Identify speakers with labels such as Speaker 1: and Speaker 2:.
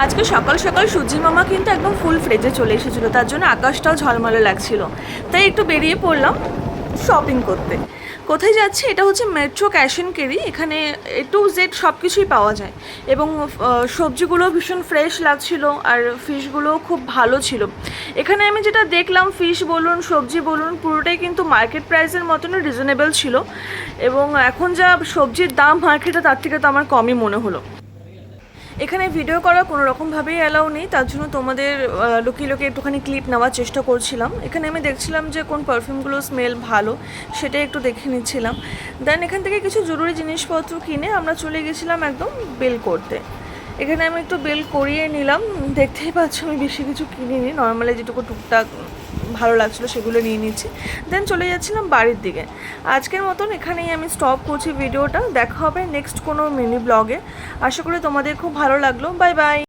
Speaker 1: আজকে সকাল সকাল সূর্যি মামা কিন্তু একদম ফুল ফ্রেজে চলে এসেছিলো, তার জন্য আকাশটাও ঝলমলে লাগছিল। তাই একটু বেরিয়ে পড়লাম শপিং করতে। কোথায় যাচ্ছি? এটা হচ্ছে মেট্রো ক্যাশ অ্যান্ড ক্যারি। এখানে এ টু জেড সব কিছুই পাওয়া যায় এবং সবজিগুলো ভীষণ ফ্রেশ লাগছিল আর ফিশগুলোও খুব ভালো ছিল। এখানে আমি যেটা দেখলাম, ফিশ বলুন সবজি বলুন পুরোটাই কিন্তু মার্কেট প্রাইসের মতনই রিজনেবল ছিল এবং এখন যা সবজির দাম মার্কেটে তার থেকে তো আমার কমই মনে হলো। এখানে ভিডিও করা কোনো রকমভাবেই অ্যালাউ নেই, তার জন্য তোমাদের লুকিয়ে লুকিয়ে একটুখানি ক্লিপ নেওয়ার চেষ্টা করছিলাম। এখানে আমি দেখছিলাম যে কোন পারফিউমগুলো স্মেল ভালো, সেটাই একটু দেখে নিচ্ছিলাম। দেন এখান থেকে কিছু জরুরি জিনিসপত্র কিনে আমরা চলে গেছিলাম একদম বিল করতে। এখানে আমি একটু বিল করিয়ে নিলাম। দেখতেই পাচ্ছ আমি বেশি কিছু কিনিনি, নর্মালি যেটুকু টুকটাক ভালো লাগছিলো সেগুলো নিয়ে নিচ্ছি। দেন চলে যাচ্ছিলাম বাড়ির দিকে। আজকের মতন এখানেই আমি স্টপ করছি ভিডিওটা। দেখা হবে নেক্সট কোনো মিনি ব্লগে। আশা করি তোমাদের খুব ভালো লাগলো। Bye bye.